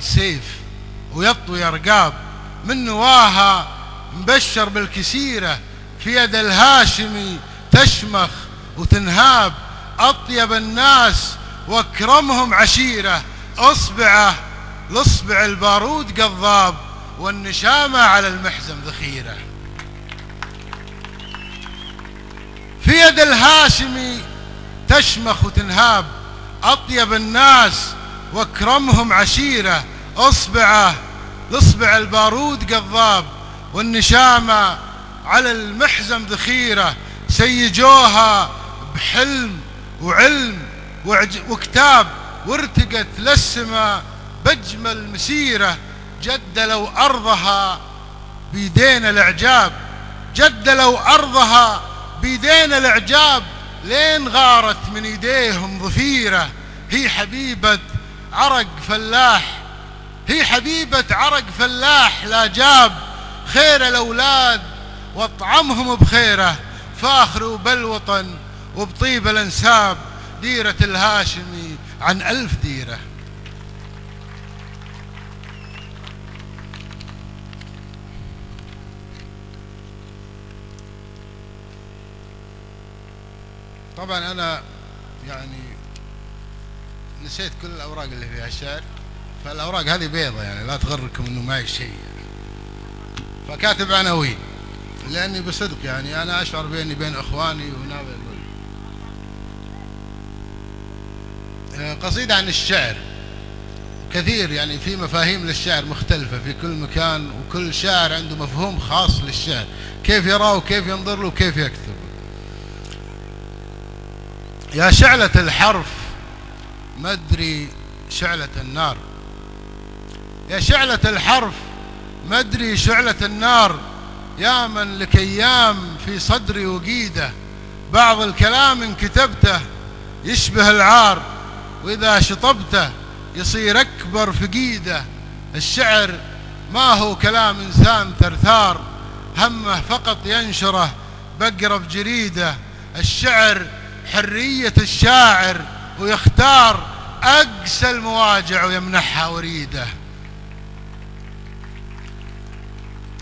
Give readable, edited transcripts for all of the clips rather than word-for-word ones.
سيف ويطوي أرقاب، من نواها مبشر بالكسيرة، في يد الهاشمي تشمخ وتنهاب، أطيب الناس وأكرمهم عشيرة، أصبعه لأصبع البارود قضاب، والنشامة على المحزم ذخيرة. في يد الهاشمي تشمخ وتنهاب، أطيب الناس وأكرمهم عشيرة، أصبعه لأصبع البارود قضاب، والنشامة على المحزم ذخيرة. سيجوها بحلم وعلم وكتاب، وارتقت للسما بأجمل مسيرة، جدلوا أرضها بيدينا الإعجاب، جدلوا أرضها بيدينا الإعجاب، لين غارت من إيديهم ظفيرة. هي حبيبة عرق فلاح، هي حبيبة عرق فلاح، لا جاب خير الأولاد واطعمهم بخيره، فاخروا بالوطن وبطيب الانساب، ديرة الهاشمي عن 1000 ديرة. طبعا أنا يعني نسيت كل الأوراق اللي فيها الشعر، فالأوراق هذه بيضة يعني لا تغركم إنه معي شيء، فكاتب عناوين لأني بصدق يعني أنا أشعر بيني بين إخواني ونابع الكل. قصيدة عن الشعر كثير، يعني في مفاهيم للشعر مختلفة في كل مكان، وكل شاعر عنده مفهوم خاص للشعر، كيف يراه وكيف ينظر له وكيف يكتب. يا شعلة الحرف ما أدري شعلة النار، يا شعلة الحرف ما أدري شعلة النار، يا من لك أيام في صدري وقيدة، بعض الكلام إن كتبته يشبه العار، وإذا شطبته يصير أكبر فقيدة. الشعر ما هو كلام إنسان ثرثار، همه فقط ينشره بقرة بجريدة. الشعر حرية الشاعر، ويختار أقسى المواجع ويمنحها وريده.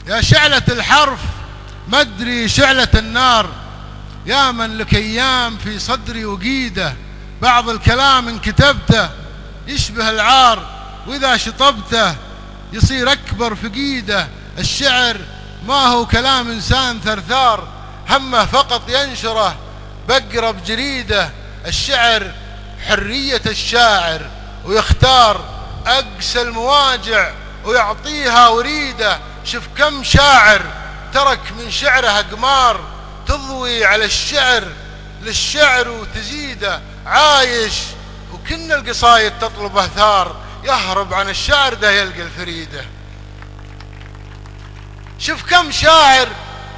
يا شعلة الحرف ما أدري شعلة النار، يا من لك أيام في صدري وقيدة، بعض الكلام إن كتبته يشبه العار، وإذا شطبته يصير أكبر فقيدة. الشعر ما هو كلام إنسان ثرثار، همه فقط ينشره بقرة بجريدة. الشعر حرية الشاعر، ويختار أقسى المواجع ويعطيها وريده. شوف كم شاعر ترك من شعره أقمار، تضوي على الشعر للشعر وتزيده. عايش وكن القصايد تطلب أثار، يهرب عن الشعر ده يلقى الفريدة. شوف كم شاعر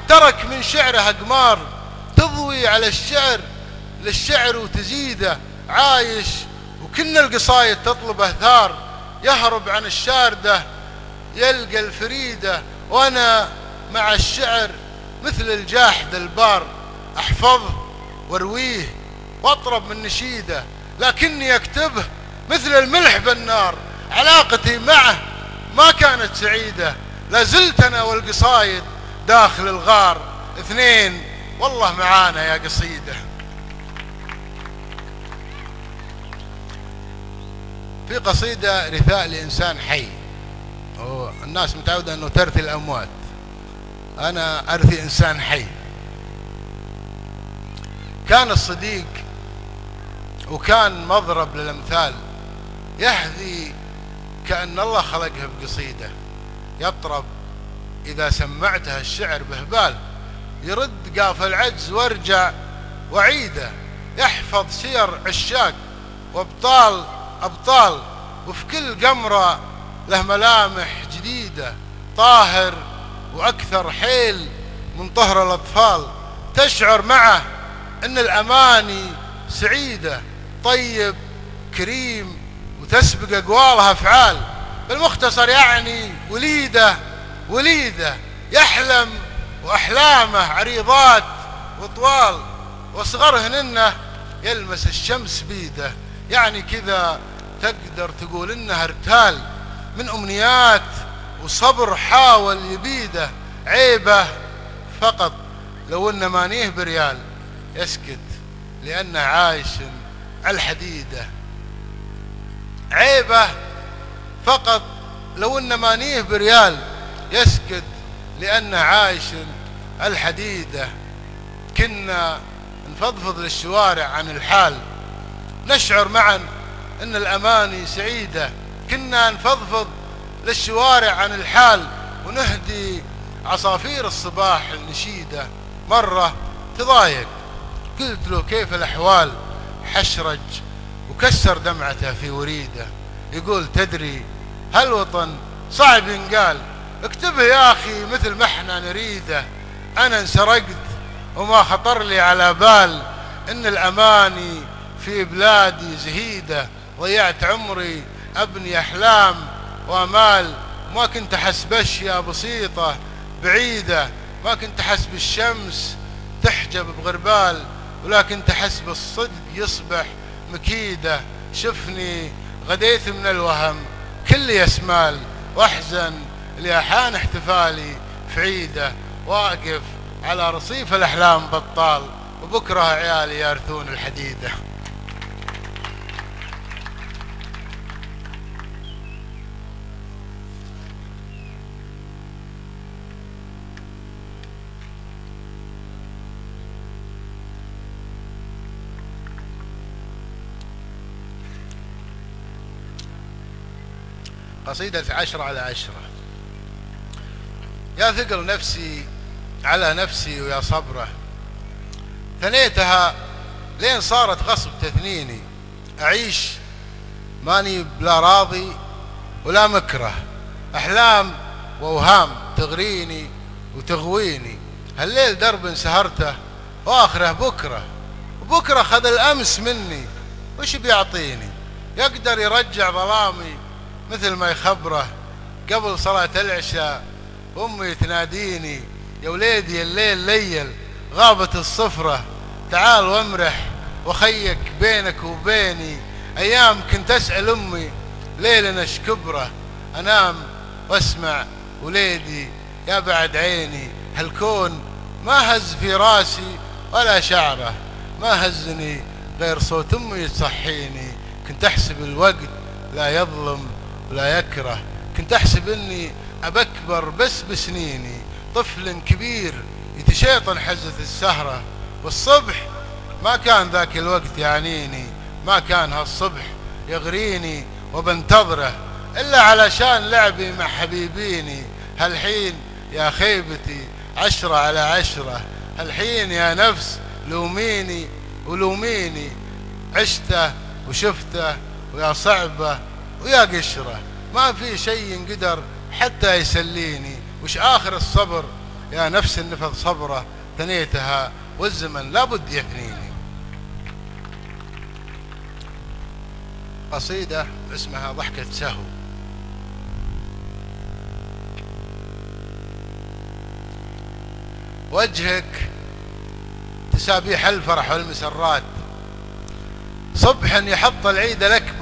ترك من شعره أقمار، تضوي على الشعر للشعر وتزيده. عايش وكن القصايد تطلب أثار، يهرب عن الشعر ده يلقى الفريدة. وأنا مع الشعر مثل الجاحد البار، أحفظه وارويه واطرب من نشيده، لكني أكتبه مثل الملح بالنار. علاقتي معه ما كانت سعيدة، لازلت أنا والقصايد داخل الغار، اثنين والله معانا يا قصيدة. في قصيدة رثاء لإنسان حي، الناس متعودة أنه ترثي الأموات، أنا أرثي إنسان حي. كان الصديق وكان مضرب للأمثال، يهذي كأن الله خلقها بقصيدة، يطرب إذا سمعتها الشعر بهبال، يرد قاف العجز وارجع وعيده. يحفظ سير عشاق وابطال أبطال، وفي كل قمرة له ملامح جديدة. طاهر وأكثر حيل من طهر الأطفال، تشعر معه أن الأماني سعيدة. طيب كريم وتسبق أقوالها أفعال، بالمختصر يعني وليدة يحلم وأحلامه عريضات وطوال، وصغرهن يلمس الشمس بيده. يعني كذا تقدر تقول إنها ارتال، من أمنيات وصبر حاول يبيده. عيبه فقط لو إن مانيه بريال يسكت لأنه عايش على الحديدة. عيبه فقط لو إن مانيه بريال يسكت لأنه عايش على الحديدة. كنا نفضفض للشوارع عن الحال نشعر معا إن الأماني سعيدة. كنا نفضفض للشوارع عن الحال ونهدي عصافير الصباح النشيدة. مرة تضايق قلت له كيف الأحوال، حشرج وكسر دمعته في وريده. يقول تدري هالوطن صعب ينقال، اكتبه يا أخي مثل ما احنا نريده. أنا انسرقت وما خطر لي على بال إن الأماني في بلادي زهيدة. ضيعت عمري أبني أحلام وأمال، ما كنت أحس بأشياء بسيطة بعيدة. ما كنت أحس بالشمس تحجب بغربال، ولا كنت أحس بالصدق يصبح مكيدة. شفني غديت من الوهم كل يسمال، وأحزن لأحان احتفالي في عيده. واقف على رصيف الأحلام بطال، وبكره عيالي يرثون الحديدة. قصيدة 10/10. يا ثقل نفسي على نفسي ويا صبره، ثنيتها لين صارت غصب تثنيني. أعيش ماني بلا راضي ولا مكره، أحلام وأوهام تغريني وتغويني. هالليل درب سهرته وآخره بكره، وبكره خذ الأمس مني وش بيعطيني؟ يقدر يرجع ظلامي مثل ما يخبره. قبل صلاة العشاء أمي تناديني يا وليدي الليل ليل غابت الصفرة، تعال وامرح وخيك بينك وبيني. أيام كنت أسأل أمي ليل نش كبره، أنام واسمع وليدي يا بعد عيني. هالكون ما هز في راسي ولا شعره، ما هزني غير صوت أمي يصحيني. كنت أحسب الوقت لا يظلم ولا يكره، كنت أحسب إني أبكبر بس بسنيني. طفل كبير يتشيطن حزة السهرة، والصبح ما كان ذاك الوقت يعنيني. ما كان هالصبح يغريني وبنتظره إلا علشان لعبي مع حبيبيني. هالحين يا خيبتي 10/10، هالحين يا نفس لوميني ولوميني. عشته وشفته ويا صعبه ويا قشره، ما في شيء ينقدر حتى يسليني. وش آخر الصبر يا نفس النفذ صبره، ثنيتها والزمن لابد يثنيني. قصيدة اسمها ضحكة سهو. وجهك تسابيح الفرح والمسرات، صبح يحط العيد الأكبر